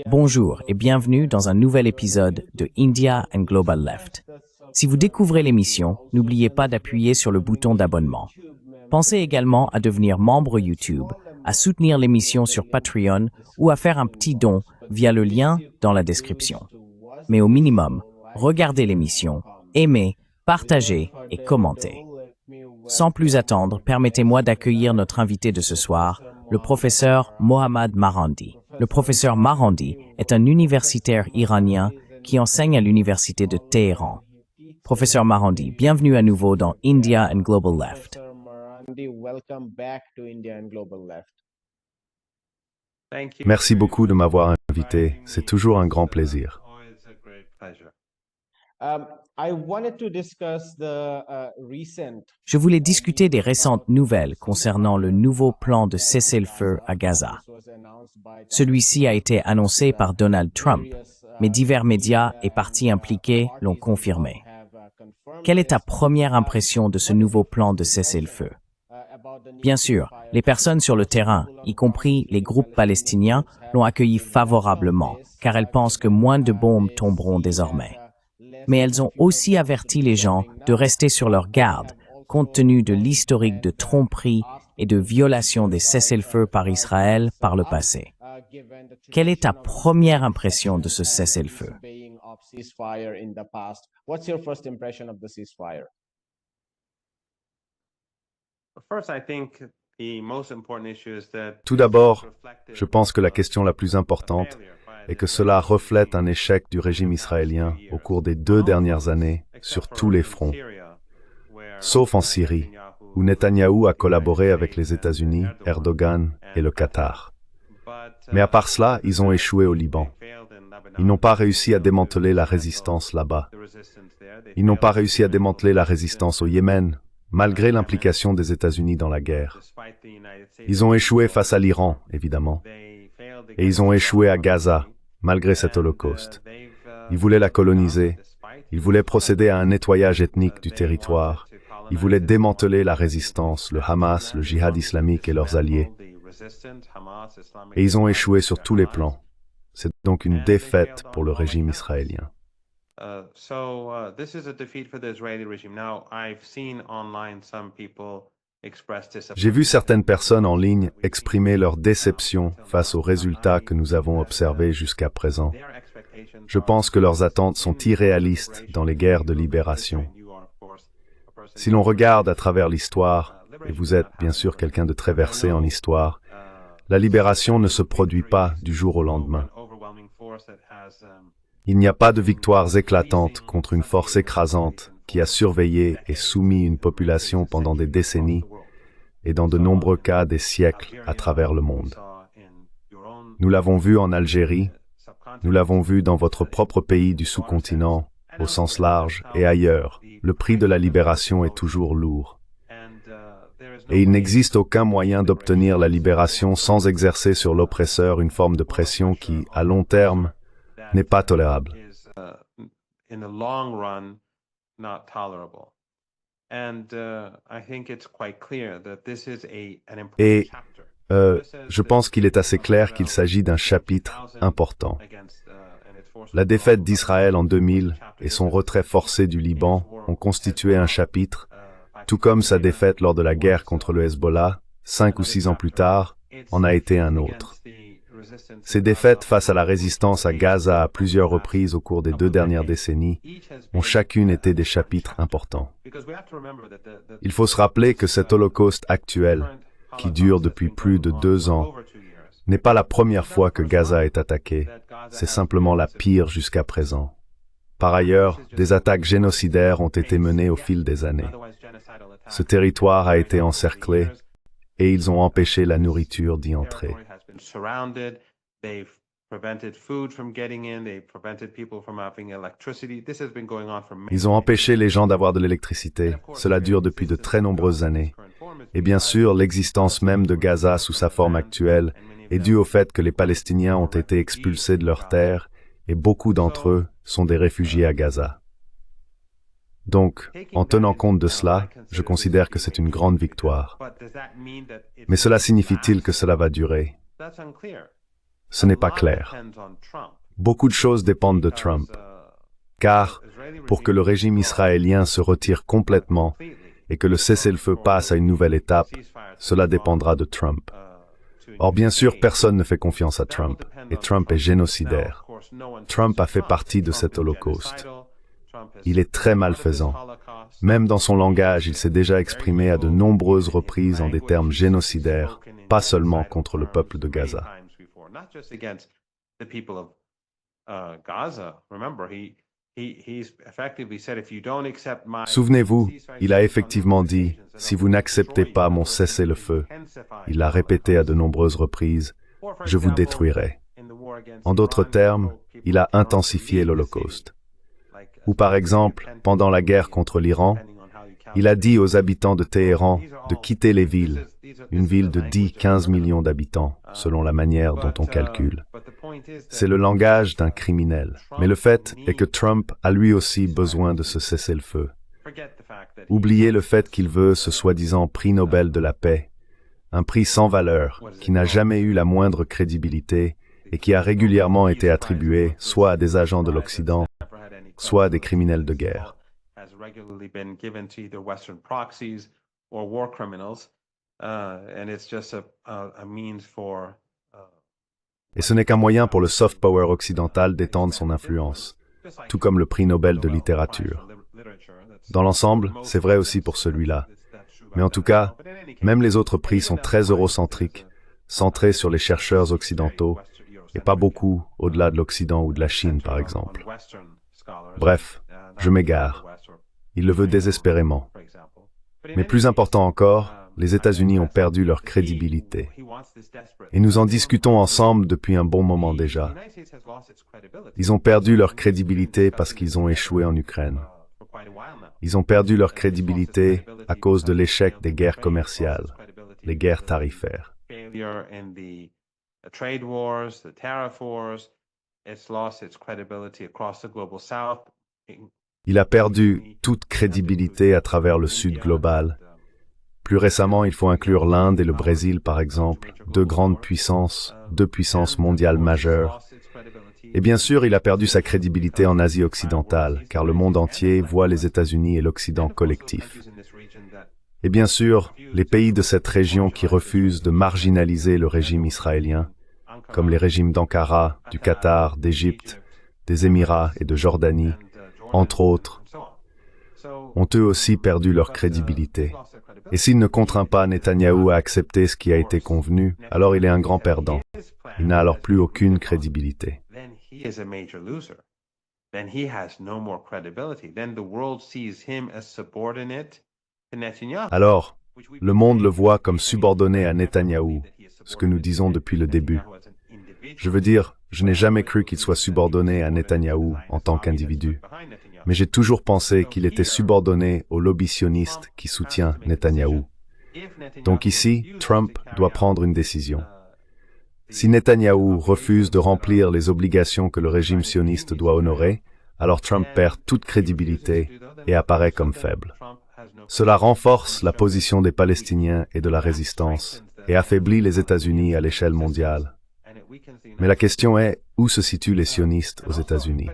Bonjour et bienvenue dans un nouvel épisode de India and Global Left. Si vous découvrez l'émission, n'oubliez pas d'appuyer sur le bouton d'abonnement. Pensez également à devenir membre YouTube, à soutenir l'émission sur Patreon ou à faire un petit don via le lien dans la description. Mais au minimum, regardez l'émission, aimez, partagez et commentez. Sans plus attendre, permettez-moi d'accueillir notre invité de ce soir, le professeur Mohammad Marandi. Le professeur Marandi est un universitaire iranien qui enseigne à l'université de Téhéran. Professeur Marandi, bienvenue à nouveau dans India and Global Left. Merci beaucoup de m'avoir invité. C'est toujours un grand plaisir. Je voulais discuter des récentes nouvelles concernant le nouveau plan de cessez-le-feu à Gaza. Celui-ci a été annoncé par Donald Trump, mais divers médias et partis impliqués l'ont confirmé. Quelle est ta première impression de ce nouveau plan de cessez-le-feu? Bien sûr, les personnes sur le terrain, y compris les groupes palestiniens, l'ont accueilli favorablement, car elles pensent que moins de bombes tomberont désormais. Mais elles ont aussi averti les gens de rester sur leur garde, compte tenu de l'historique de tromperie et de violation des cessez-le-feu par Israël par le passé. Quelle est ta première impression de ce cessez-le-feu? Tout d'abord, je pense que la question la plus importante est que cela reflète un échec du régime israélien au cours des 2 dernières années sur tous les fronts, sauf en Syrie, où Netanyahou a collaboré avec les États-Unis, Erdogan et le Qatar. Mais à part cela, ils ont échoué au Liban. Ils n'ont pas réussi à démanteler la résistance là-bas. Ils n'ont pas réussi à démanteler la résistance au Yémen, malgré l'implication des États-Unis dans la guerre. Ils ont échoué face à l'Iran, évidemment. Et ils ont échoué à Gaza, malgré cet holocauste. Ils voulaient la coloniser. Ils voulaient procéder à un nettoyage ethnique du territoire. Ils voulaient démanteler la résistance, le Hamas, le djihad islamique et leurs alliés. Et ils ont échoué sur tous les plans. C'est donc une défaite pour le régime israélien. J'ai vu certaines personnes en ligne exprimer leur déception face aux résultats que nous avons observés jusqu'à présent. Je pense que leurs attentes sont irréalistes dans les guerres de libération. Si l'on regarde à travers l'histoire, et vous êtes bien sûr quelqu'un de très versé en histoire, la libération ne se produit pas du jour au lendemain. Il n'y a pas de victoires éclatantes contre une force écrasante qui a surveillé et soumis une population pendant des décennies et dans de nombreux cas des siècles à travers le monde. Nous l'avons vu en Algérie, nous l'avons vu dans votre propre pays du sous-continent, au sens large et ailleurs. Le prix de la libération est toujours lourd. Et il n'existe aucun moyen d'obtenir la libération sans exercer sur l'oppresseur une forme de pression qui, à long terme, n'est pas tolérable. Et je pense qu'il est assez clair qu'il s'agit d'un chapitre important. La défaite d'Israël en 2000 et son retrait forcé du Liban ont constitué un chapitre, tout comme sa défaite lors de la guerre contre le Hezbollah, 5 ou 6 ans plus tard, en a été un autre. Ces défaites face à la résistance à Gaza à plusieurs reprises au cours des 2 dernières décennies ont chacune été des chapitres importants. Il faut se rappeler que cet holocauste actuel, qui dure depuis plus de 2 ans, n'est pas la première fois que Gaza est attaqué, c'est simplement la pire jusqu'à présent. Par ailleurs, des attaques génocidaires ont été menées au fil des années. Ce territoire a été encerclé et ils ont empêché la nourriture d'y entrer. Ils ont empêché les gens d'avoir de l'électricité. Cela dure depuis de très nombreuses années. Et bien sûr, l'existence même de Gaza sous sa forme actuelle est due au fait que les Palestiniens ont été expulsés de leurs terres et beaucoup d'entre eux sont des réfugiés à Gaza. Donc, en tenant compte de cela, je considère que c'est une grande victoire. Mais cela signifie-t-il que cela va durer? Ce n'est pas clair. Beaucoup de choses dépendent de Trump, car pour que le régime israélien se retire complètement et que le cessez-le-feu passe à une nouvelle étape, cela dépendra de Trump. Or, bien sûr, personne ne fait confiance à Trump, et Trump est génocidaire. Trump a fait partie de cet holocauste. Il est très malfaisant. Même dans son langage, il s'est déjà exprimé à de nombreuses reprises en des termes génocidaires, pas seulement contre le peuple de Gaza. Souvenez-vous, il a effectivement dit, « Si vous n'acceptez pas mon cessez-le-feu », il l'a répété à de nombreuses reprises, « je vous détruirai ». En d'autres termes, il a intensifié l'Holocauste. Ou par exemple, pendant la guerre contre l'Iran, il a dit aux habitants de Téhéran de quitter les villes, une ville de 10-15 millions d'habitants, selon la manière dont on calcule. C'est le langage d'un criminel. Mais le fait est que Trump a lui aussi besoin de ce cessez-le-feu. Oubliez le fait qu'il veut ce soi-disant prix Nobel de la paix, un prix sans valeur, qui n'a jamais eu la moindre crédibilité et qui a régulièrement été attribué soit à des agents de l'Occident, soit à des criminels de guerre. Et ce n'est qu'un moyen pour le soft power occidental d'étendre son influence, tout comme le prix Nobel de littérature. Dans l'ensemble, c'est vrai aussi pour celui-là. Mais en tout cas, même les autres prix sont très eurocentriques, centrés sur les chercheurs occidentaux, et pas beaucoup au-delà de l'Occident ou de la Chine, par exemple. Bref, je m'égare. Il le veut désespérément. Mais plus important encore, les États-Unis ont perdu leur crédibilité. Et nous en discutons ensemble depuis un bon moment déjà. Ils ont perdu leur crédibilité parce qu'ils ont échoué en Ukraine. Ils ont perdu leur crédibilité à cause de l'échec des guerres commerciales, les guerres tarifaires. Il a perdu toute crédibilité à travers le Sud global. Plus récemment, il faut inclure l'Inde et le Brésil, par exemple, deux grandes puissances, deux puissances mondiales majeures. Et bien sûr, il a perdu sa crédibilité en Asie occidentale, car le monde entier voit les États-Unis et l'Occident collectif. Et bien sûr, les pays de cette région qui refusent de marginaliser le régime israélien, comme les régimes d'Ankara, du Qatar, d'Égypte, des Émirats et de Jordanie, entre autres, ont eux aussi perdu leur crédibilité. Et s'il ne contraint pas Netanyahou à accepter ce qui a été convenu, alors il est un grand perdant. Il n'a alors plus aucune crédibilité. Alors, le monde le voit comme subordonné à Netanyahou, ce que nous disons depuis le début. Je veux dire, je n'ai jamais cru qu'il soit subordonné à Netanyahou en tant qu'individu, mais j'ai toujours pensé qu'il était subordonné au lobby sioniste qui soutient Netanyahou. Donc ici, Trump doit prendre une décision. Si Netanyahou refuse de remplir les obligations que le régime sioniste doit honorer, alors Trump perd toute crédibilité et apparaît comme faible. Cela renforce la position des Palestiniens et de la résistance et affaiblit les États-Unis à l'échelle mondiale. Mais la question est, où se situent les sionistes aux États-Unis?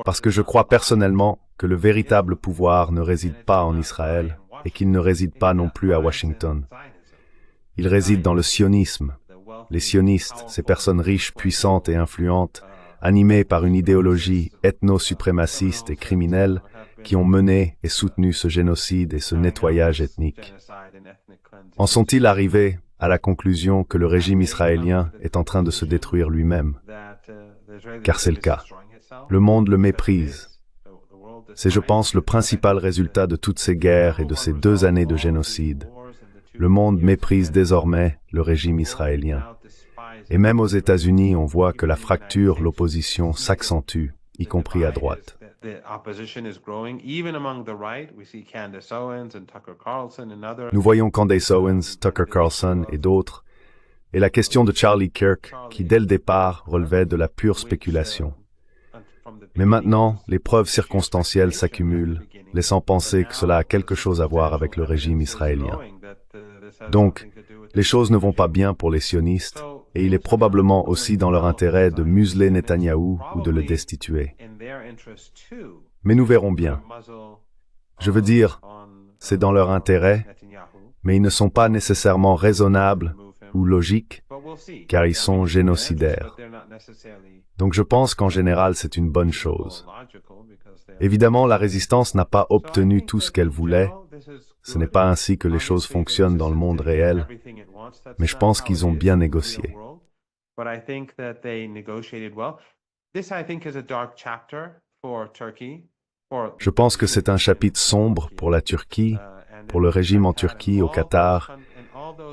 Parce que je crois personnellement que le véritable pouvoir ne réside pas en Israël et qu'il ne réside pas non plus à Washington. Il réside dans le sionisme. Les sionistes, ces personnes riches, puissantes et influentes, animées par une idéologie ethno-suprémaciste et criminelle, qui ont mené et soutenu ce génocide et ce nettoyage ethnique. En sont-ils arrivés à la conclusion que le régime israélien est en train de se détruire lui-même? Car c'est le cas. Le monde le méprise. C'est, je pense, le principal résultat de toutes ces guerres et de ces 2 années de génocide. Le monde méprise désormais le régime israélien. Et même aux États-Unis, on voit que la fracture, l'opposition s'accentue, y compris à droite. Nous voyons Candace Owens, Tucker Carlson et d'autres, et la question de Charlie Kirk, qui dès le départ relevait de la pure spéculation. Mais maintenant, les preuves circonstancielles s'accumulent, laissant penser que cela a quelque chose à voir avec le régime israélien. Donc, les choses ne vont pas bien pour les sionistes, et il est probablement aussi dans leur intérêt de museler Netanyahou ou de le destituer. Mais nous verrons bien. Je veux dire, c'est dans leur intérêt, mais ils ne sont pas nécessairement raisonnables ou logiques, car ils sont génocidaires. Donc je pense qu'en général, c'est une bonne chose. Évidemment, la résistance n'a pas obtenu tout ce qu'elle voulait. Ce n'est pas ainsi que les choses fonctionnent dans le monde réel, mais je pense qu'ils ont bien négocié. Je pense que c'est un chapitre sombre pour la Turquie, pour le régime en Turquie, au Qatar,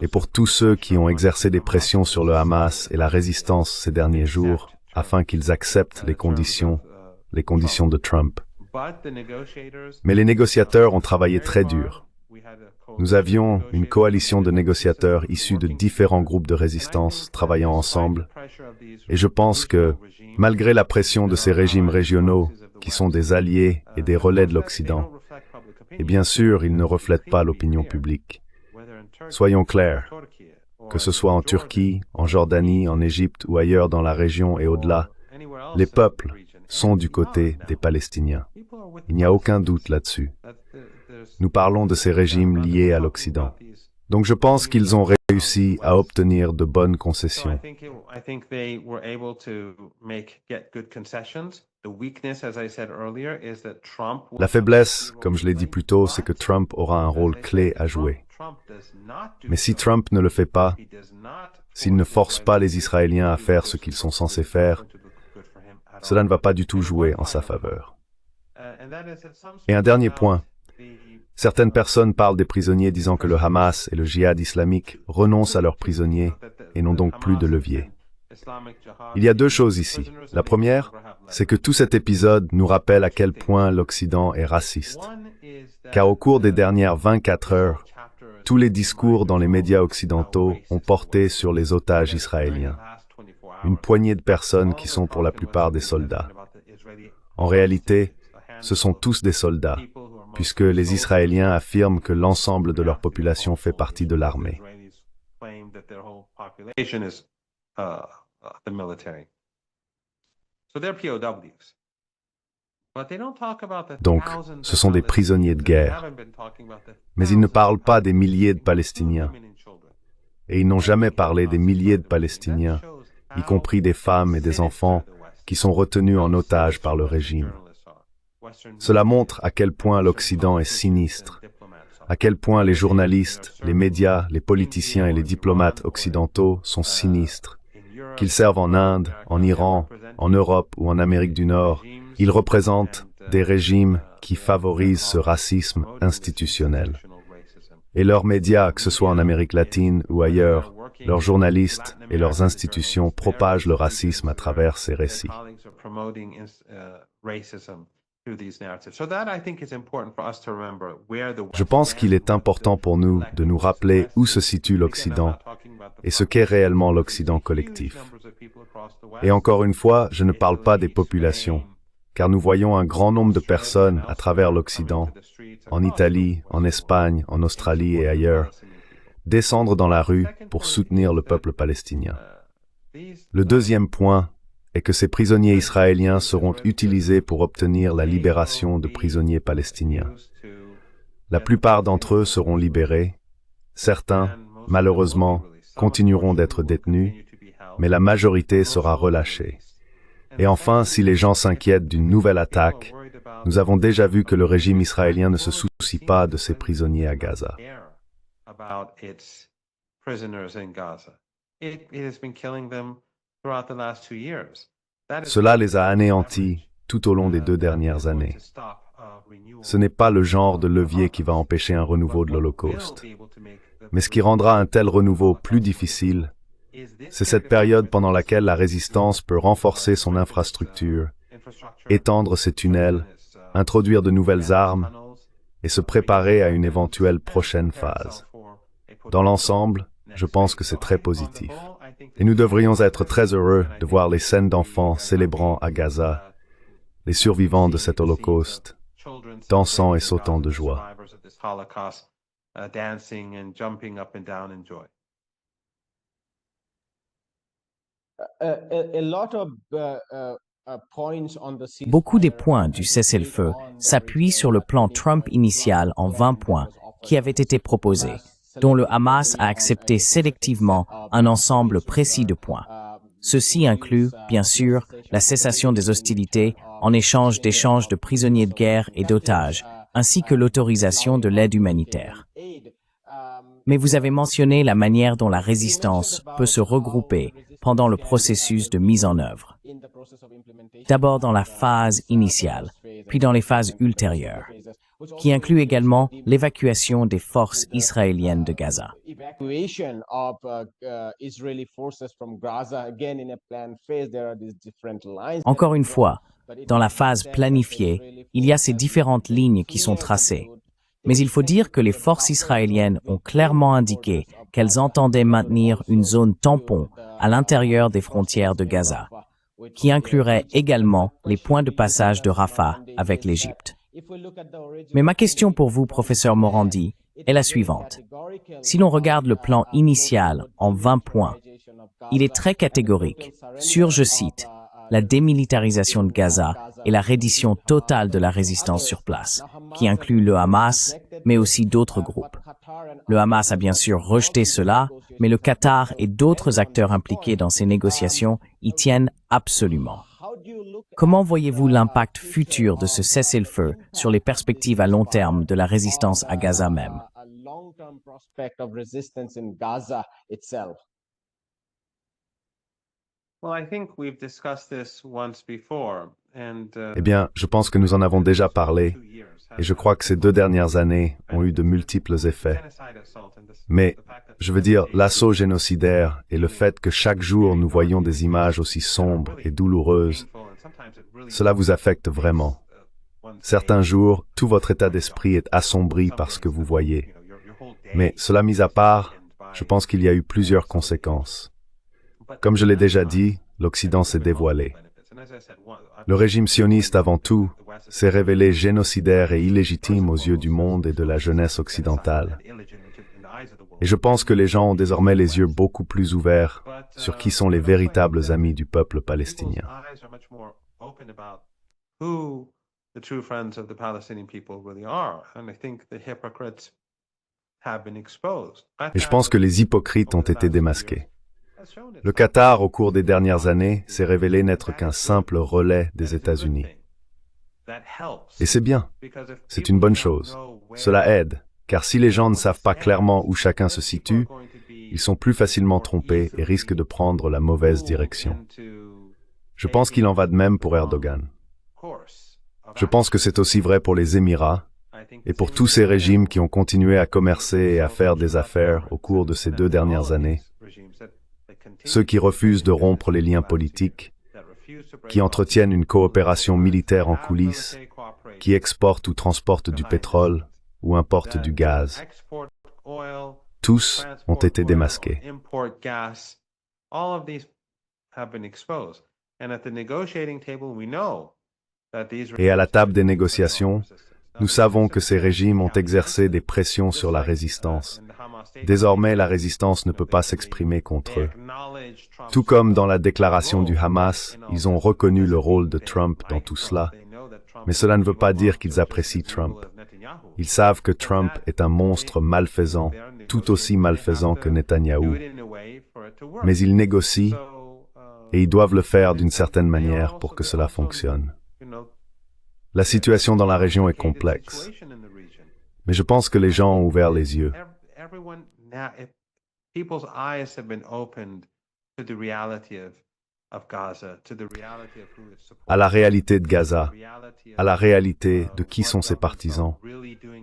et pour tous ceux qui ont exercé des pressions sur le Hamas et la résistance ces derniers jours, afin qu'ils acceptent les conditions de Trump. Mais les négociateurs ont travaillé très dur. Nous avions une coalition de négociateurs issus de différents groupes de résistance travaillant ensemble, et je pense que, malgré la pression de ces régimes régionaux, qui sont des alliés et des relais de l'Occident, et bien sûr, ils ne reflètent pas l'opinion publique. Soyons clairs, que ce soit en Turquie, en Jordanie, en Égypte ou ailleurs dans la région et au-delà, les peuples sont du côté des Palestiniens. Il n'y a aucun doute là-dessus. Nous parlons de ces régimes liés à l'Occident. Donc je pense qu'ils ont réussi à obtenir de bonnes concessions. La faiblesse, comme je l'ai dit plus tôt, c'est que Trump aura un rôle clé à jouer. Mais si Trump ne le fait pas, s'il ne force pas les Israéliens à faire ce qu'ils sont censés faire, cela ne va pas du tout jouer en sa faveur. Et un dernier point. Certaines personnes parlent des prisonniers disant que le Hamas et le djihad islamique renoncent à leurs prisonniers et n'ont donc plus de levier. Il y a deux choses ici. La première, c'est que tout cet épisode nous rappelle à quel point l'Occident est raciste. Car au cours des dernières 24 heures, tous les discours dans les médias occidentaux ont porté sur les otages israéliens. Une poignée de personnes qui sont pour la plupart des soldats. En réalité, ce sont tous des soldats, puisque les Israéliens affirment que l'ensemble de leur population fait partie de l'armée. Donc, ce sont des prisonniers de guerre. Mais ils ne parlent pas des milliers de Palestiniens. Et ils n'ont jamais parlé des milliers de Palestiniens, y compris des femmes et des enfants, qui sont retenus en otage par le régime. Cela montre à quel point l'Occident est sinistre, à quel point les journalistes, les médias, les politiciens et les diplomates occidentaux sont sinistres. Qu'ils servent en Inde, en Iran, en Europe ou en Amérique du Nord, ils représentent des régimes qui favorisent ce racisme institutionnel. Et leurs médias, que ce soit en Amérique latine ou ailleurs, leurs journalistes et leurs institutions propagent le racisme à travers ces récits. Je pense qu'il est important pour nous de nous rappeler où se situe l'Occident et ce qu'est réellement l'Occident collectif. Et encore une fois, je ne parle pas des populations, car nous voyons un grand nombre de personnes à travers l'Occident, en Italie, en Espagne, en Australie et ailleurs, descendre dans la rue pour soutenir le peuple palestinien. Le deuxième point est que ces prisonniers israéliens seront utilisés pour obtenir la libération de prisonniers palestiniens. La plupart d'entre eux seront libérés. Certains, malheureusement, continueront d'être détenus, mais la majorité sera relâchée. Et enfin, si les gens s'inquiètent d'une nouvelle attaque, nous avons déjà vu que le régime israélien ne se soucie pas de ses prisonniers à Gaza. Cela les a anéantis tout au long des 2 dernières années. Ce n'est pas le genre de levier qui va empêcher un renouveau de l'Holocauste. Mais ce qui rendra un tel renouveau plus difficile, c'est cette période pendant laquelle la résistance peut renforcer son infrastructure, étendre ses tunnels, introduire de nouvelles armes et se préparer à une éventuelle prochaine phase. Dans l'ensemble, je pense que c'est très positif. Et nous devrions être très heureux de voir les scènes d'enfants célébrant à Gaza les survivants de cet holocauste, dansant et sautant de joie. Beaucoup des points du cessez-le-feu s'appuient sur le plan Trump initial en 20 points qui avait été proposé, dont le Hamas a accepté sélectivement un ensemble précis de points. Ceci inclut, bien sûr, la cessation des hostilités en échange d'échanges de prisonniers de guerre et d'otages, ainsi que l'autorisation de l'aide humanitaire. Mais vous avez mentionné la manière dont la résistance peut se regrouper pendant le processus de mise en œuvre. D'abord dans la phase initiale, puis dans les phases ultérieures, qui inclut également l'évacuation des forces israéliennes de Gaza. Encore une fois, dans la phase planifiée, il y a ces différentes lignes qui sont tracées. Mais il faut dire que les forces israéliennes ont clairement indiqué qu'elles entendaient maintenir une zone tampon à l'intérieur des frontières de Gaza, qui inclurait également les points de passage de Rafah avec l'Égypte. Mais ma question pour vous, professeur Morandi, est la suivante. Si l'on regarde le plan initial en 20 points, il est très catégorique sur, je cite, la démilitarisation de Gaza et la reddition totale de la résistance sur place, qui inclut le Hamas, mais aussi d'autres groupes. Le Hamas a bien sûr rejeté cela, mais le Qatar et d'autres acteurs impliqués dans ces négociations y tiennent absolument. Comment voyez-vous l'impact futur de ce cessez-le-feu sur les perspectives à long terme de la résistance à Gaza même? Eh bien, je pense que nous en avons déjà parlé, et je crois que ces 2 dernières années ont eu de multiples effets. Mais, je veux dire, l'assaut génocidaire et le fait que chaque jour nous voyons des images aussi sombres et douloureuses, cela vous affecte vraiment. Certains jours, tout votre état d'esprit est assombri par ce que vous voyez. Mais, cela mis à part, je pense qu'il y a eu plusieurs conséquences. Comme je l'ai déjà dit, l'Occident s'est dévoilé. Le régime sioniste, avant tout, s'est révélé génocidaire et illégitime aux yeux du monde et de la jeunesse occidentale. Et je pense que les gens ont désormais les yeux beaucoup plus ouverts sur qui sont les véritables amis du peuple palestinien. Et je pense que les hypocrites ont été démasqués. Le Qatar, au cours des dernières années, s'est révélé n'être qu'un simple relais des États-Unis. Et c'est bien, c'est une bonne chose. Cela aide, car si les gens ne savent pas clairement où chacun se situe, ils sont plus facilement trompés et risquent de prendre la mauvaise direction. Je pense qu'il en va de même pour Erdogan. Je pense que c'est aussi vrai pour les Émirats et pour tous ces régimes qui ont continué à commercer et à faire des affaires au cours de ces 2 dernières années. Ceux qui refusent de rompre les liens politiques, qui entretiennent une coopération militaire en coulisses, qui exportent ou transportent du pétrole ou importent du gaz. Tous ont été démasqués. Et à la table des négociations, nous savons que ces régimes ont exercé des pressions sur la résistance. Désormais, la résistance ne peut pas s'exprimer contre eux. Tout comme dans la déclaration du Hamas, ils ont reconnu le rôle de Trump dans tout cela. Mais cela ne veut pas dire qu'ils apprécient Trump. Ils savent que Trump est un monstre malfaisant, tout aussi malfaisant que Netanyahou. Mais ils négocient, et ils doivent le faire d'une certaine manière pour que cela fonctionne. La situation dans la région est complexe, mais je pense que les gens ont ouvert les yeux. À la réalité de Gaza, à la réalité de qui sont ses partisans,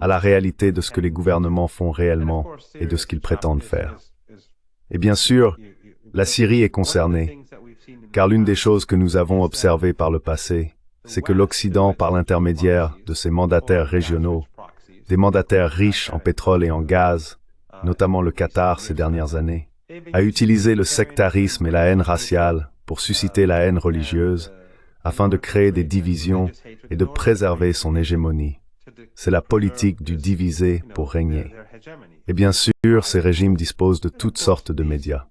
à la réalité de ce que les gouvernements font réellement et de ce qu'ils prétendent faire. Et bien sûr, la Syrie est concernée, car l'une des choses que nous avons observées par le passé, c'est que l'Occident, par l'intermédiaire de ses mandataires régionaux, des mandataires riches en pétrole et en gaz, notamment le Qatar ces dernières années, a utilisé le sectarisme et la haine raciale pour susciter la haine religieuse, afin de créer des divisions et de préserver son hégémonie. C'est la politique du diviser pour régner. Et bien sûr, ces régimes disposent de toutes sortes de médias.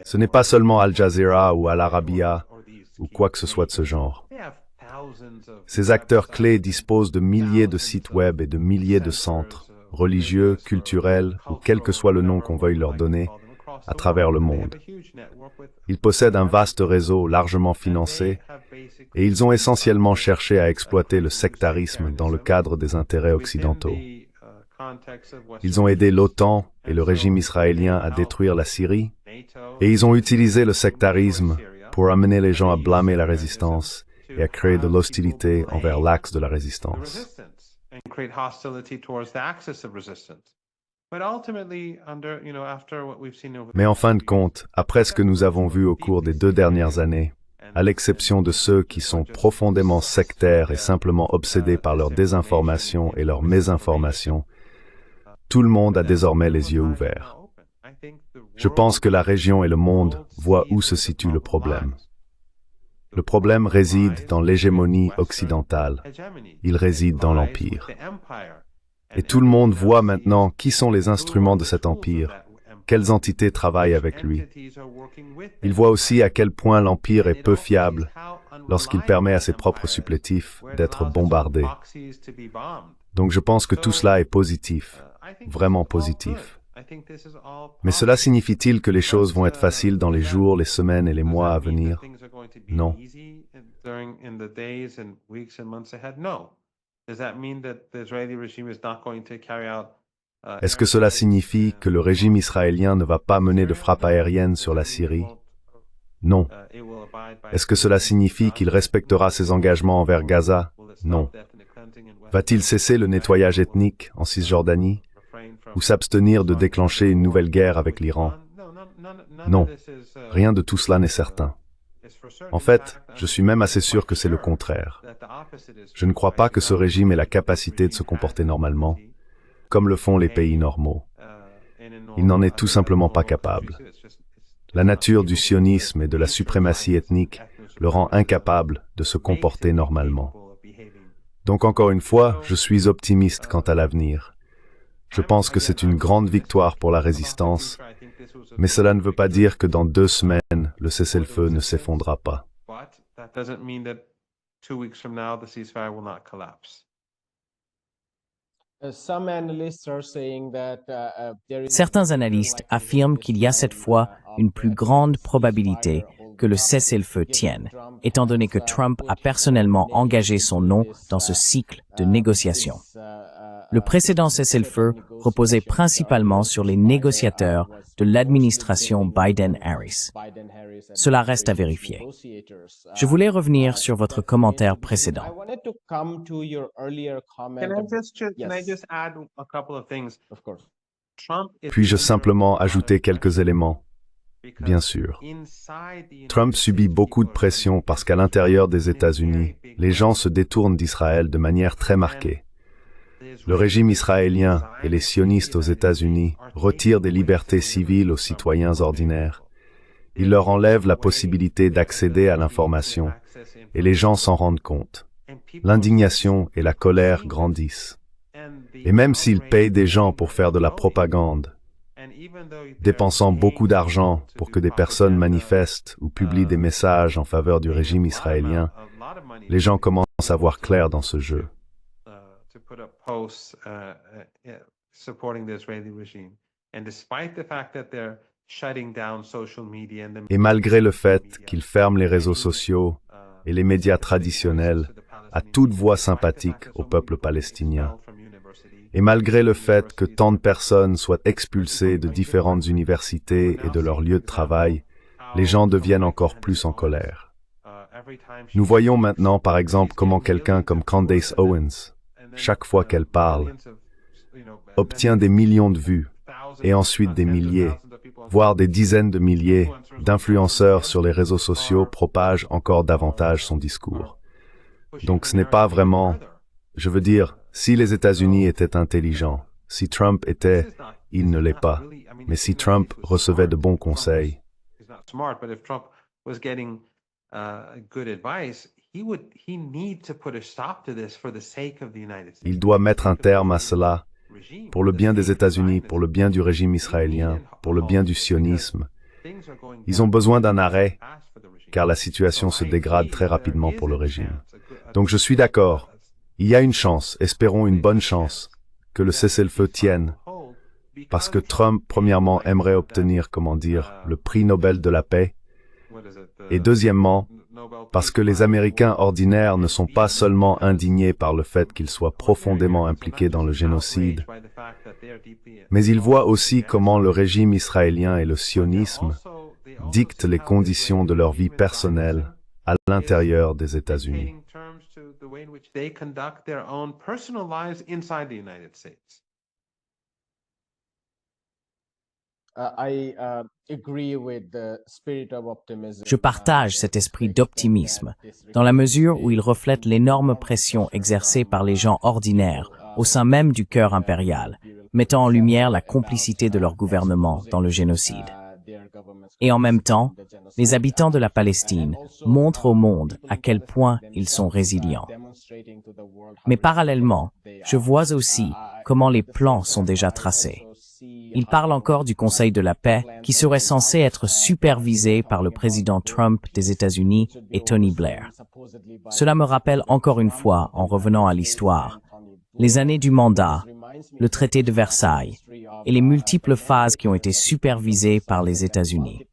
Ce n'est pas seulement Al Jazeera ou Al Arabiya ou quoi que ce soit de ce genre. Ces acteurs clés disposent de milliers de sites web et de milliers de centres, religieux, culturels ou quel que soit le nom qu'on veuille leur donner, à travers le monde. Ils possèdent un vaste réseau largement financé et ils ont essentiellement cherché à exploiter le sectarisme dans le cadre des intérêts occidentaux. Ils ont aidé l'OTAN et le régime israélien à détruire la Syrie et ils ont utilisé le sectarisme pour amener les gens à blâmer la résistance et à créer de l'hostilité envers l'axe de la résistance. Mais en fin de compte, après ce que nous avons vu au cours des 2 dernières années, à l'exception de ceux qui sont profondément sectaires et simplement obsédés par leur désinformation et leur mésinformation, tout le monde a désormais les yeux ouverts. Je pense que la région et le monde voient où se situe le problème. Le problème réside dans l'hégémonie occidentale. Il réside dans l'Empire. Et tout le monde voit maintenant qui sont les instruments de cet empire, quelles entités travaillent avec lui. Il voit aussi à quel point l'empire est peu fiable lorsqu'il permet à ses propres supplétifs d'être bombardés. Donc je pense que tout cela est positif, vraiment positif. Mais cela signifie-t-il que les choses vont être faciles dans les jours, les semaines et les mois à venir? Non. Est-ce que cela signifie que le régime israélien ne va pas mener de frappe aérienne sur la Syrie? Non. Est-ce que cela signifie qu'il respectera ses engagements envers Gaza? Non. Va-t-il cesser le nettoyage ethnique en Cisjordanie? Ou s'abstenir de déclencher une nouvelle guerre avec l'Iran? Non. Rien de tout cela n'est certain. En fait, je suis même assez sûr que c'est le contraire. Je ne crois pas que ce régime ait la capacité de se comporter normalement, comme le font les pays normaux. Il n'en est tout simplement pas capable. La nature du sionisme et de la suprématie ethnique le rend incapable de se comporter normalement. Donc encore une fois, je suis optimiste quant à l'avenir. Je pense que c'est une grande victoire pour la résistance, mais cela ne veut pas dire que dans 2 semaines, le cessez-le-feu ne s'effondrera pas. Certains analystes affirment qu'il y a cette fois une plus grande probabilité que le cessez-le-feu tienne, étant donné que Trump a personnellement engagé son nom dans ce cycle de négociations. Le précédent cessez-le-feu reposait principalement sur les négociateurs de l'administration Biden-Harris. Cela reste à vérifier. Je voulais revenir sur votre commentaire précédent. Puis-je simplement ajouter quelques éléments? Bien sûr. Trump subit beaucoup de pression parce qu'à l'intérieur des États-Unis, les gens se détournent d'Israël de manière très marquée. Le régime israélien et les sionistes aux États-Unis retirent des libertés civiles aux citoyens ordinaires. Ils leur enlèvent la possibilité d'accéder à l'information, et les gens s'en rendent compte. L'indignation et la colère grandissent. Et même s'ils payent des gens pour faire de la propagande, dépensant beaucoup d'argent pour que des personnes manifestent ou publient des messages en faveur du régime israélien, les gens commencent à voir clair dans ce jeu. Et malgré le fait qu'ils ferment les réseaux sociaux et les médias traditionnels à toute voix sympathique au peuple palestinien, et malgré le fait que tant de personnes soient expulsées de différentes universités et de leurs lieux de travail, les gens deviennent encore plus en colère. Nous voyons maintenant, par exemple, comment quelqu'un comme Candace Owens, chaque fois qu'elle parle, obtient des millions de vues, et ensuite des milliers, voire des dizaines de milliers d'influenceurs sur les réseaux sociaux propagent encore davantage son discours. Donc ce n'est pas vraiment, je veux dire, si les États-Unis étaient intelligents, si Trump était il ne l'est pas. Mais si Trump recevait de bons conseils, il doit mettre un terme à cela pour le bien des États-Unis, pour le bien du régime israélien, pour le bien du sionisme. Ils ont besoin d'un arrêt, car la situation se dégrade très rapidement pour le régime. Donc je suis d'accord. Il y a une chance, espérons une bonne chance, que le cessez-le-feu tienne, parce que Trump, premièrement, aimerait obtenir, comment dire, le prix Nobel de la paix, et deuxièmement, parce que les Américains ordinaires ne sont pas seulement indignés par le fait qu'ils soient profondément impliqués dans le génocide, mais ils voient aussi comment le régime israélien et le sionisme dictent les conditions de leur vie personnelle à l'intérieur des États-Unis. Je partage cet esprit d'optimisme, dans la mesure où il reflète l'énorme pression exercée par les gens ordinaires au sein même du cœur impérial, mettant en lumière la complicité de leur gouvernement dans le génocide. Et en même temps, les habitants de la Palestine montrent au monde à quel point ils sont résilients. Mais parallèlement, je vois aussi comment les plans sont déjà tracés. Il parle encore du Conseil de la paix qui serait censé être supervisé par le président Trump des États-Unis et Tony Blair. Cela me rappelle encore une fois, en revenant à l'histoire, les années du mandat, le traité de Versailles et les multiples phases qui ont été supervisées par les États-Unis.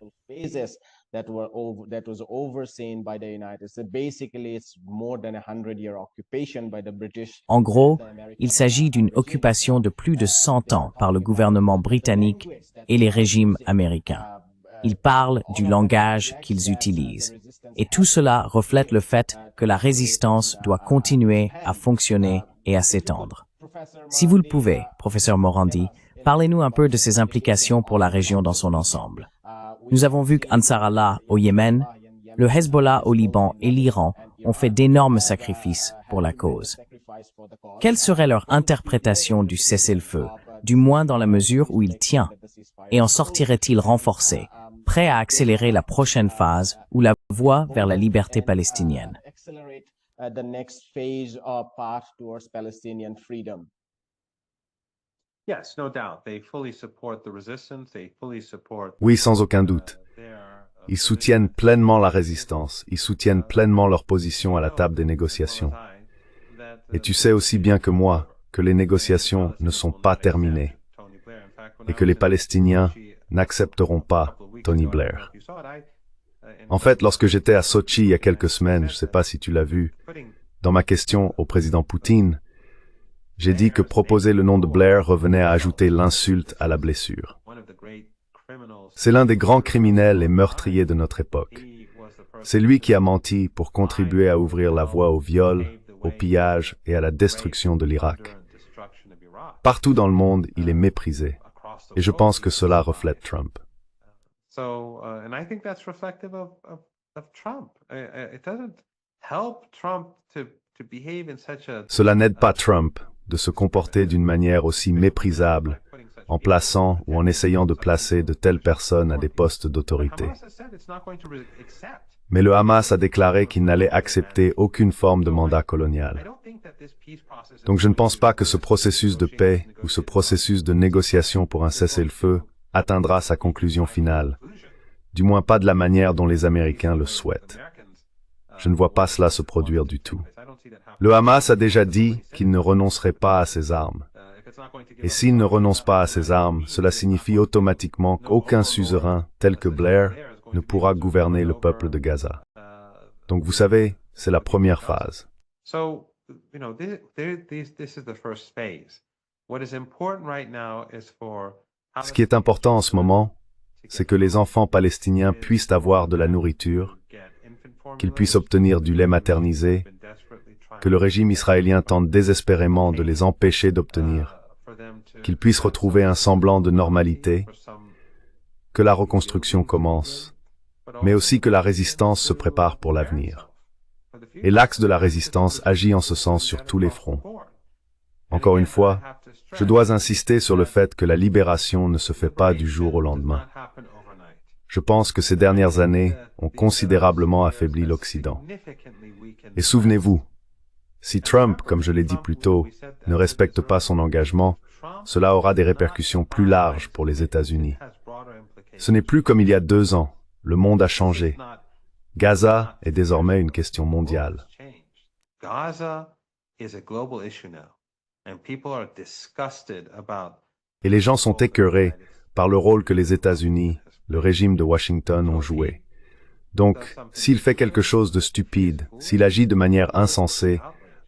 En gros, il s'agit d'une occupation de plus de 100 ans par le gouvernement britannique et les régimes américains. Ils parlent du langage qu'ils utilisent. Et tout cela reflète le fait que la résistance doit continuer à fonctionner et à s'étendre. Si vous le pouvez, professeur Morandi, parlez-nous un peu de ces implications pour la région dans son ensemble. Nous avons vu qu'Ansar Allah au Yémen, le Hezbollah au Liban et l'Iran ont fait d'énormes sacrifices pour la cause. Quelle serait leur interprétation du cessez-le-feu, du moins dans la mesure où il tient, et en sortirait-il renforcé, prêt à accélérer la prochaine phase ou la voie vers la liberté palestinienne? Oui, sans aucun doute. Ils soutiennent pleinement la résistance, ils soutiennent pleinement leur position à la table des négociations. Et tu sais aussi bien que moi que les négociations ne sont pas terminées et que les Palestiniens n'accepteront pas Tony Blair. En fait, lorsque j'étais à Sochi il y a quelques semaines, je ne sais pas si tu l'as vu, dans ma question au président Poutine, j'ai dit que proposer le nom de Blair revenait à ajouter l'insulte à la blessure. C'est l'un des grands criminels et meurtriers de notre époque. C'est lui qui a menti pour contribuer à ouvrir la voie au viol, au pillage et à la destruction de l'Irak. Partout dans le monde, il est méprisé. Et je pense que cela reflète Trump. Cela n'aide pas Trump de se comporter d'une manière aussi méprisable en plaçant ou en essayant de placer de telles personnes à des postes d'autorité. Mais le Hamas a déclaré qu'il n'allait accepter aucune forme de mandat colonial. Donc je ne pense pas que ce processus de paix ou ce processus de négociation pour un cessez-le-feu atteindra sa conclusion finale, du moins pas de la manière dont les Américains le souhaitent. Je ne vois pas cela se produire du tout. Le Hamas a déjà dit qu'il ne renoncerait pas à ses armes. Et s'il ne renonce pas à ses armes, cela signifie automatiquement qu'aucun suzerain tel que Blair ne pourra gouverner le peuple de Gaza. Donc vous savez, c'est la première phase. Ce qui est important en ce moment, c'est que les enfants palestiniens puissent avoir de la nourriture, qu'ils puissent obtenir du lait maternisé, que le régime israélien tente désespérément de les empêcher d'obtenir, qu'ils puissent retrouver un semblant de normalité, que la reconstruction commence, mais aussi que la résistance se prépare pour l'avenir. Et l'axe de la résistance agit en ce sens sur tous les fronts. Encore une fois, Je dois insister sur le fait que la libération ne se fait pas du jour au lendemain. Je pense que ces dernières années ont considérablement affaibli l'Occident. Et souvenez-vous, si Trump, comme je l'ai dit plus tôt, ne respecte pas son engagement, cela aura des répercussions plus larges pour les États-Unis. Ce n'est plus comme il y a 2 ans. Le monde a changé. Gaza est désormais une question mondiale. Et les gens sont écœurés par le rôle que les États-Unis, le régime de Washington, ont joué. Donc, s'il fait quelque chose de stupide, s'il agit de manière insensée,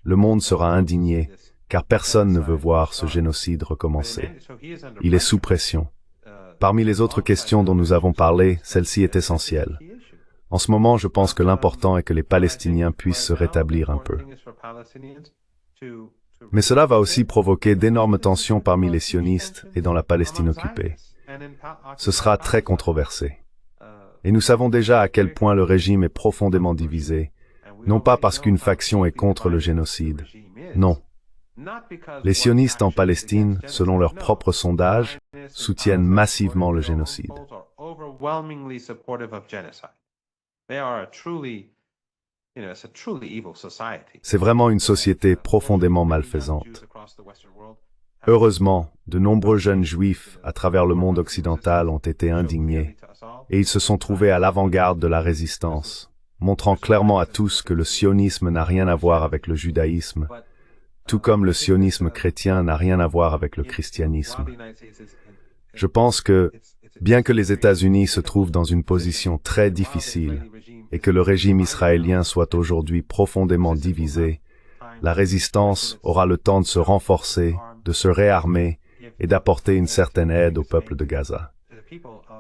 le monde sera indigné, car personne ne veut voir ce génocide recommencer. Il est sous pression. Parmi les autres questions dont nous avons parlé, celle-ci est essentielle. En ce moment, je pense que l'important est que les Palestiniens puissent se rétablir un peu. Mais cela va aussi provoquer d'énormes tensions parmi les sionistes et dans la Palestine occupée. Ce sera très controversé. Et nous savons déjà à quel point le régime est profondément divisé, non pas parce qu'une faction est contre le génocide, non. Les sionistes en Palestine, selon leurs propres sondages, soutiennent massivement le génocide. C'est vraiment une société profondément malfaisante. Heureusement, de nombreux jeunes juifs à travers le monde occidental ont été indignés, et ils se sont trouvés à l'avant-garde de la résistance, montrant clairement à tous que le sionisme n'a rien à voir avec le judaïsme, tout comme le sionisme chrétien n'a rien à voir avec le christianisme. Je pense que, bien que les États-Unis se trouvent dans une position très difficile et que le régime israélien soit aujourd'hui profondément divisé, la résistance aura le temps de se renforcer, de se réarmer et d'apporter une certaine aide au peuple de Gaza.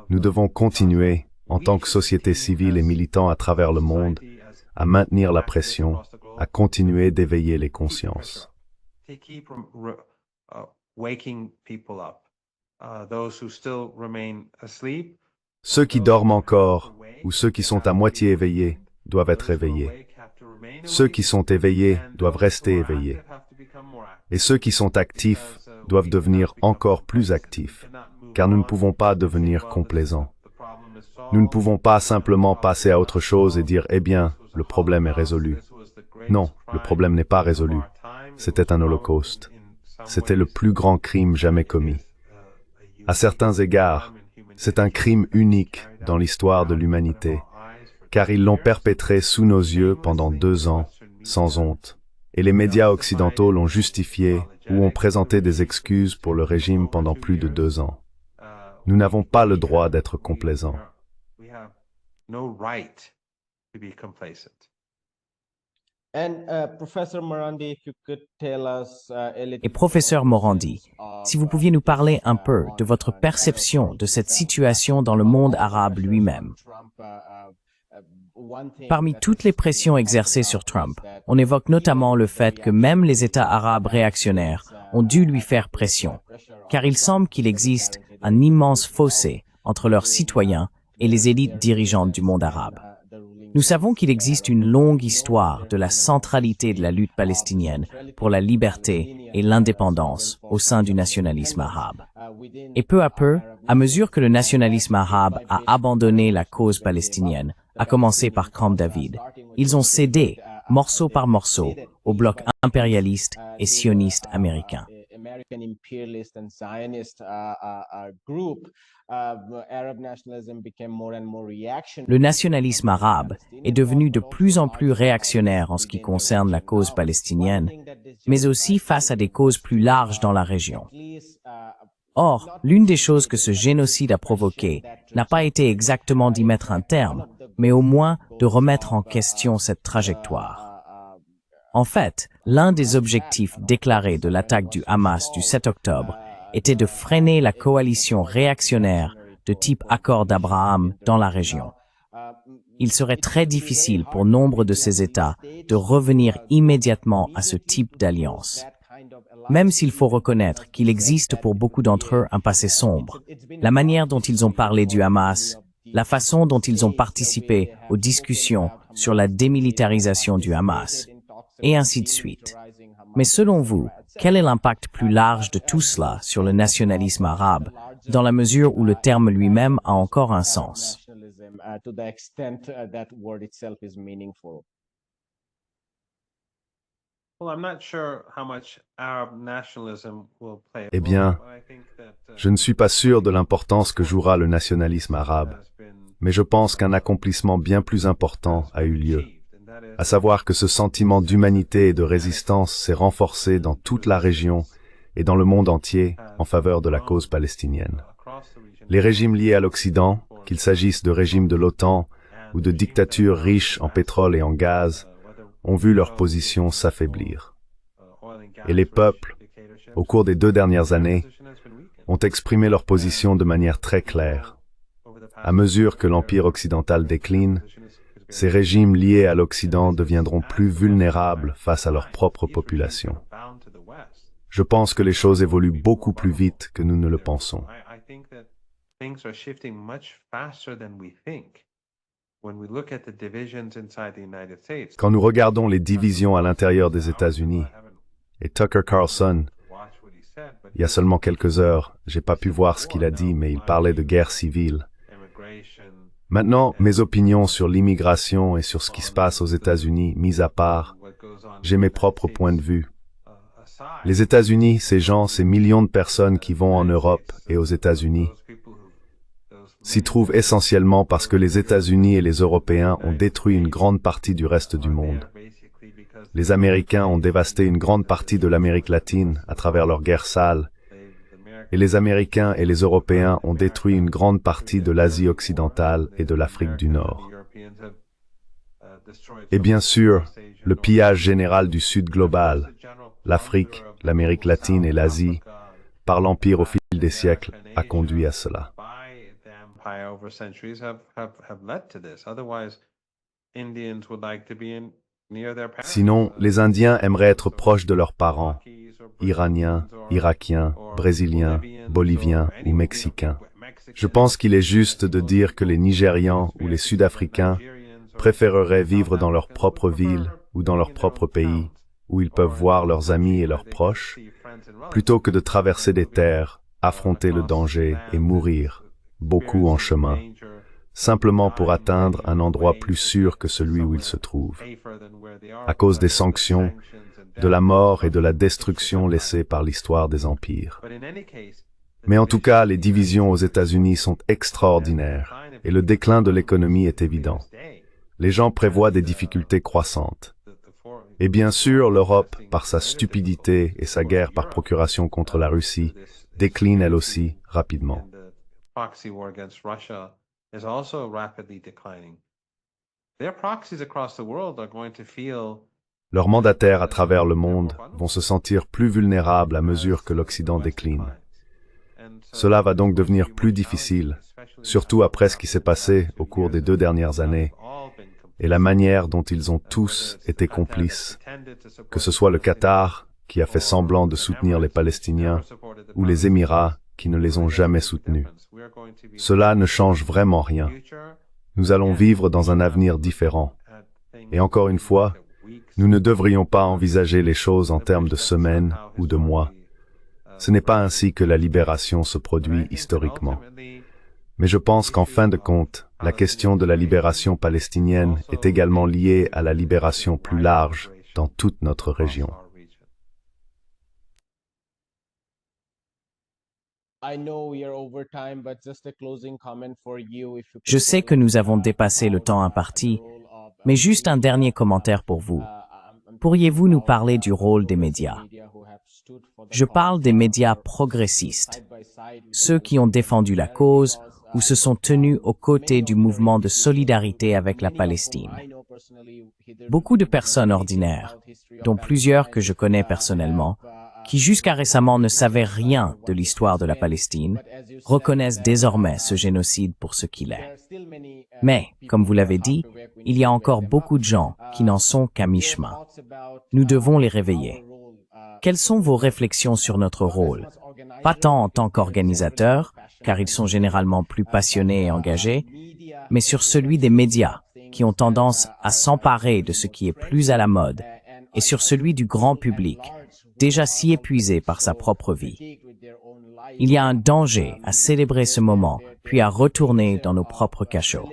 Nous devons continuer, en tant que société civile et militants à travers le monde, à maintenir la pression, à continuer d'éveiller les consciences. Ceux qui dorment encore, ou ceux qui sont à moitié éveillés, doivent être éveillés. Ceux qui sont éveillés doivent rester éveillés. Et ceux qui sont actifs doivent devenir encore plus actifs, car nous ne pouvons pas devenir complaisants. Nous ne pouvons pas simplement passer à autre chose et dire « Eh bien, le problème est résolu ». Non, le problème n'est pas résolu. C'était un holocauste. C'était le plus grand crime jamais commis. À certains égards, c'est un crime unique dans l'histoire de l'humanité, car ils l'ont perpétré sous nos yeux pendant 2 ans, sans honte. Et les médias occidentaux l'ont justifié ou ont présenté des excuses pour le régime pendant plus de 2 ans. Nous n'avons pas le droit d'être complaisants. Et professeur Morandi, si vous pouviez nous parler un peu de votre perception de cette situation dans le monde arabe lui-même. Parmi toutes les pressions exercées sur Trump, on évoque notamment le fait que même les États arabes réactionnaires ont dû lui faire pression, car il semble qu'il existe un immense fossé entre leurs citoyens et les élites dirigeantes du monde arabe. Nous savons qu'il existe une longue histoire de la centralité de la lutte palestinienne pour la liberté et l'indépendance au sein du nationalisme arabe. Et peu à peu, à mesure que le nationalisme arabe a abandonné la cause palestinienne, à commencer par Camp David, ils ont cédé, morceau par morceau, au bloc impérialiste et sioniste américain. Le nationalisme arabe est devenu de plus en plus réactionnaire en ce qui concerne la cause palestinienne, mais aussi face à des causes plus larges dans la région. Or, l'une des choses que ce génocide a provoqué n'a pas été exactement d'y mettre un terme, mais au moins de remettre en question cette trajectoire. En fait, l'un des objectifs déclarés de l'attaque du Hamas du 7 octobre était de freiner la coalition réactionnaire de type accord d'Abraham dans la région. Il serait très difficile pour nombre de ces États de revenir immédiatement à ce type d'alliance. Même s'il faut reconnaître qu'il existe pour beaucoup d'entre eux un passé sombre, la manière dont ils ont parlé du Hamas, la façon dont ils ont participé aux discussions sur la démilitarisation du Hamas, et ainsi de suite. Mais selon vous, quel est l'impact plus large de tout cela sur le nationalisme arabe, dans la mesure où le terme lui-même a encore un sens? Eh bien, je ne suis pas sûr de l'importance que jouera le nationalisme arabe, mais je pense qu'un accomplissement bien plus important a eu lieu, à savoir que ce sentiment d'humanité et de résistance s'est renforcé dans toute la région et dans le monde entier en faveur de la cause palestinienne. Les régimes liés à l'Occident, qu'il s'agisse de régimes de l'OTAN ou de dictatures riches en pétrole et en gaz, ont vu leur position s'affaiblir. Et les peuples, au cours des 2 dernières années, ont exprimé leur position de manière très claire. À mesure que l'Empire occidental décline, ces régimes liés à l'Occident deviendront plus vulnérables face à leur propre population. Je pense que les choses évoluent beaucoup plus vite que nous ne le pensons. Quand nous regardons les divisions à l'intérieur des États-Unis, et Tucker Carlson, il y a seulement quelques heures, j'ai pas pu voir ce qu'il a dit, mais il parlait de guerre civile. Maintenant, mes opinions sur l'immigration et sur ce qui se passe aux États-Unis, mis à part, j'ai mes propres points de vue. Les États-Unis, ces gens, ces millions de personnes qui vont en Europe et aux États-Unis, s'y trouvent essentiellement parce que les États-Unis et les Européens ont détruit une grande partie du reste du monde. Les Américains ont dévasté une grande partie de l'Amérique latine à travers leurs guerres sales, et les Américains et les Européens ont détruit une grande partie de l'Asie occidentale et de l'Afrique du Nord. Et bien sûr, le pillage général du Sud global, l'Afrique, l'Amérique latine et l'Asie, par l'Empire au fil des siècles, a conduit à cela. Sinon, les Indiens aimeraient être proches de leurs parents, Iraniens, Irakiens, Brésiliens, Boliviens ou Mexicains. Je pense qu'il est juste de dire que les Nigérians ou les Sud-Africains préféreraient vivre dans leur propre ville ou dans leur propre pays, où ils peuvent voir leurs amis et leurs proches, plutôt que de traverser des terres, affronter le danger et mourir, beaucoup en chemin, simplement pour atteindre un endroit plus sûr que celui où ils se trouvent, à cause des sanctions, de la mort et de la destruction laissées par l'histoire des empires. Mais en tout cas, les divisions aux États-Unis sont extraordinaires et le déclin de l'économie est évident. Les gens prévoient des difficultés croissantes. Et bien sûr, l'Europe, par sa stupidité et sa guerre par procuration contre la Russie, décline elle aussi rapidement. Leurs mandataires à travers le monde vont se sentir plus vulnérables à mesure que l'Occident décline. Cela va donc devenir plus difficile, surtout après ce qui s'est passé au cours des 2 dernières années, et la manière dont ils ont tous été complices, que ce soit le Qatar, qui a fait semblant de soutenir les Palestiniens, ou les Émirats, qui ne les ont jamais soutenus. Cela ne change vraiment rien. Nous allons vivre dans un avenir différent. Et encore une fois, nous ne devrions pas envisager les choses en termes de semaines ou de mois. Ce n'est pas ainsi que la libération se produit historiquement. Mais je pense qu'en fin de compte, la question de la libération palestinienne est également liée à la libération plus large dans toute notre région. Je sais que nous avons dépassé le temps imparti, mais juste un dernier commentaire pour vous. Pourriez-vous nous parler du rôle des médias? Je parle des médias progressistes, ceux qui ont défendu la cause ou se sont tenus aux côtés du mouvement de solidarité avec la Palestine. Beaucoup de personnes ordinaires, dont plusieurs que je connais personnellement, qui jusqu'à récemment ne savaient rien de l'histoire de la Palestine, reconnaissent désormais ce génocide pour ce qu'il est. Mais, comme vous l'avez dit, il y a encore beaucoup de gens qui n'en sont qu'à mi-chemin. Nous devons les réveiller. Quelles sont vos réflexions sur notre rôle? Pas tant en tant qu'organisateurs, car ils sont généralement plus passionnés et engagés, mais sur celui des médias, qui ont tendance à s'emparer de ce qui est plus à la mode, et sur celui du grand public, déjà si épuisé par sa propre vie. Il y a un danger à célébrer ce moment, puis à retourner dans nos propres cachots.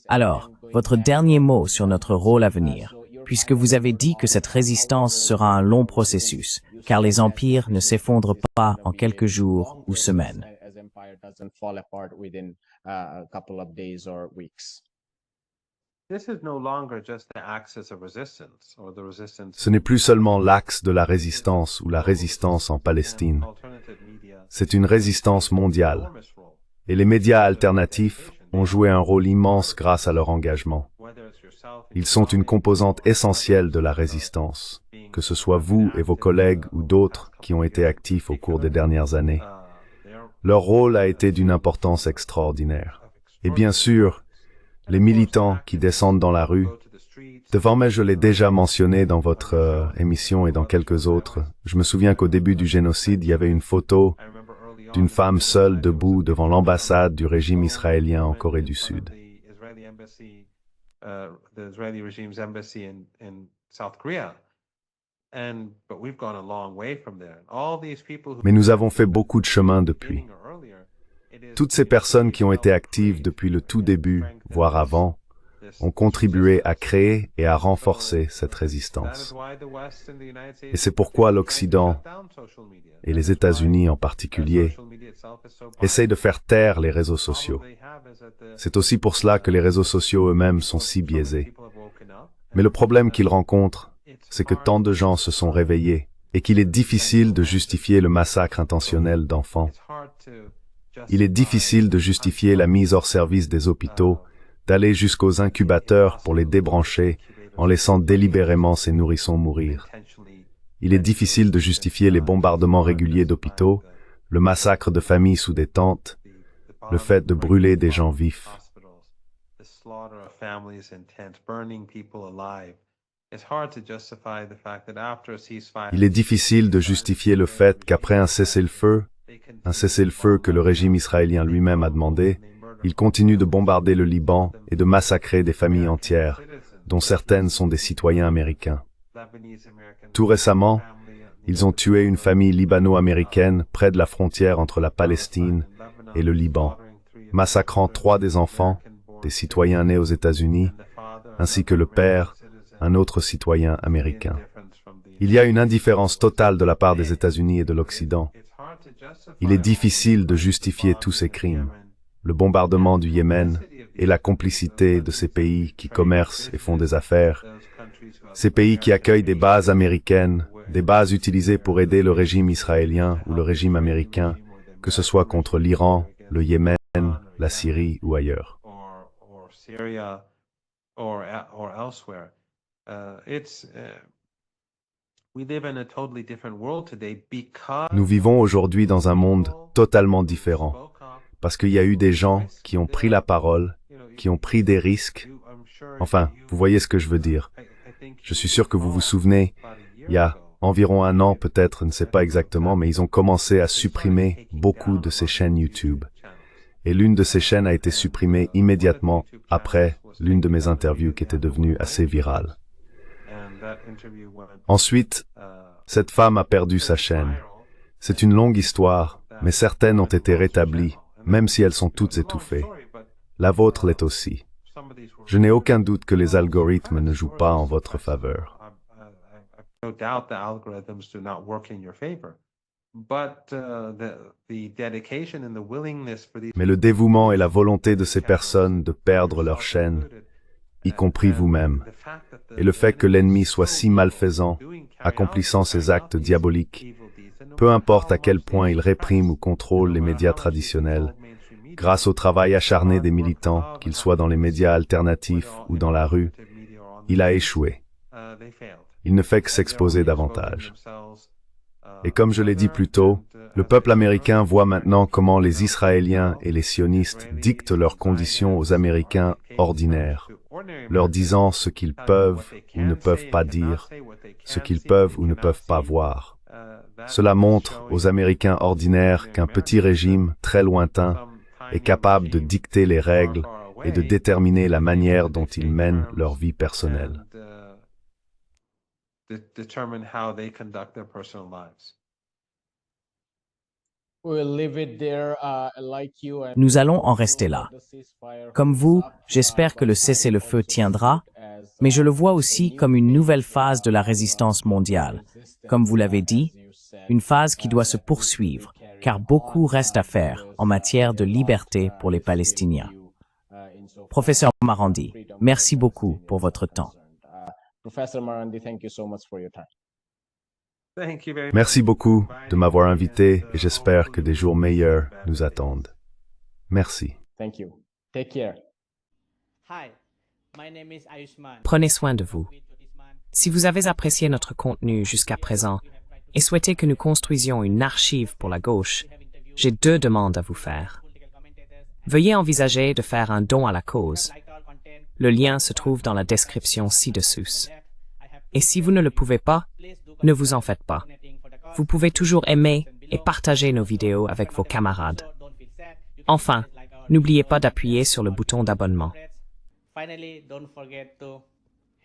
Alors, votre dernier mot sur notre rôle à venir, puisque vous avez dit que cette résistance sera un long processus, car les empires ne s'effondrent pas en quelques jours ou semaines. Ce n'est plus seulement l'axe de la résistance ou la résistance en Palestine. C'est une résistance mondiale. Et les médias alternatifs ont joué un rôle immense grâce à leur engagement. Ils sont une composante essentielle de la résistance, que ce soit vous et vos collègues ou d'autres qui ont été actifs au cours des dernières années. Leur rôle a été d'une importance extraordinaire. Et bien sûr, les militants qui descendent dans la rue, désormais je l'ai déjà mentionné dans votre émission et dans quelques autres, je me souviens qu'au début du génocide, il y avait une photo d'une femme seule debout devant l'ambassade du régime israélien en Corée du Sud. Mais nous avons fait beaucoup de chemin depuis. Toutes ces personnes qui ont été actives depuis le tout début, voire avant, ont contribué à créer et à renforcer cette résistance. Et c'est pourquoi l'Occident, et les États-Unis en particulier, essayent de faire taire les réseaux sociaux. C'est aussi pour cela que les réseaux sociaux eux-mêmes sont si biaisés. Mais le problème qu'ils rencontrent, c'est que tant de gens se sont réveillés et qu'il est difficile de justifier le massacre intentionnel d'enfants. Il est difficile de justifier la mise hors service des hôpitaux, d'aller jusqu'aux incubateurs pour les débrancher en laissant délibérément ces nourrissons mourir. Il est difficile de justifier les bombardements réguliers d'hôpitaux, le massacre de familles sous des tentes, le fait de brûler des gens vifs. Il est difficile de justifier le fait qu'après un cessez-le-feu que le régime israélien lui-même a demandé, il continue de bombarder le Liban et de massacrer des familles entières, dont certaines sont des citoyens américains. Tout récemment, ils ont tué une famille libano-américaine près de la frontière entre la Palestine et le Liban, massacrant 3 des enfants, des citoyens nés aux États-Unis, ainsi que le père, un autre citoyen américain. Il y a une indifférence totale de la part des États-Unis et de l'Occident. Il est difficile de justifier tous ces crimes, le bombardement du Yémen et la complicité de ces pays qui commercent et font des affaires, ces pays qui accueillent des bases américaines, des bases utilisées pour aider le régime israélien ou le régime américain, que ce soit contre l'Iran, le Yémen, la Syrie ou ailleurs. Nous vivons aujourd'hui dans un monde totalement différent, parce qu'il y a eu des gens qui ont pris la parole, qui ont pris des risques. Enfin, vous voyez ce que je veux dire. Je suis sûr que vous vous souvenez, il y a environ un an peut-être, je ne sais pas exactement, mais ils ont commencé à supprimer beaucoup de ces chaînes YouTube. Et l'une de ces chaînes a été supprimée immédiatement après l'une de mes interviews qui était devenue assez virale. Ensuite, cette femme a perdu sa chaîne. C'est une longue histoire, mais certaines ont été rétablies, même si elles sont toutes étouffées. La vôtre l'est aussi. Je n'ai aucun doute que les algorithmes ne jouent pas en votre faveur. Mais le dévouement et la volonté de ces personnes de perdre leur chaîne, y compris vous-même, et le fait que l'ennemi soit si malfaisant, accomplissant ces actes diaboliques, peu importe à quel point il réprime ou contrôle les médias traditionnels, grâce au travail acharné des militants, qu'ils soient dans les médias alternatifs ou dans la rue, il a échoué. Il ne fait que s'exposer davantage. Et comme je l'ai dit plus tôt, le peuple américain voit maintenant comment les Israéliens et les sionistes dictent leurs conditions aux Américains ordinaires, leur disant ce qu'ils peuvent ou ne peuvent pas dire, ce qu'ils peuvent ou ne peuvent pas voir. Cela montre aux Américains ordinaires qu'un petit régime très lointain est capable de dicter les règles et de déterminer la manière dont ils mènent leur vie personnelle. determine how they conduct their personal lives. Nous allons en rester là. Comme vous, j'espère que le cessez-le-feu tiendra, mais je le vois aussi comme une nouvelle phase de la résistance mondiale. Comme vous l'avez dit, une phase qui doit se poursuivre, car beaucoup reste à faire en matière de liberté pour les Palestiniens. Professeur Marandi, merci beaucoup pour votre temps. Merci beaucoup de m'avoir invité et j'espère que des jours meilleurs nous attendent. Merci. Prenez soin de vous. Si vous avez apprécié notre contenu jusqu'à présent et souhaitez que nous construisions une archive pour la gauche, j'ai 2 demandes à vous faire. Veuillez envisager de faire un don à la cause. Le lien se trouve dans la description ci-dessous. Et si vous ne le pouvez pas, ne vous en faites pas. Vous pouvez toujours aimer et partager nos vidéos avec vos camarades. Enfin, n'oubliez pas d'appuyer sur le bouton d'abonnement. Finally, don't forget to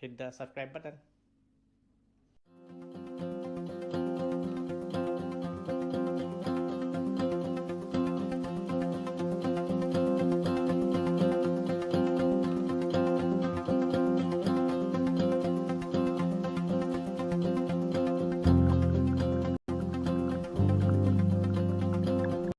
hit the subscribe button.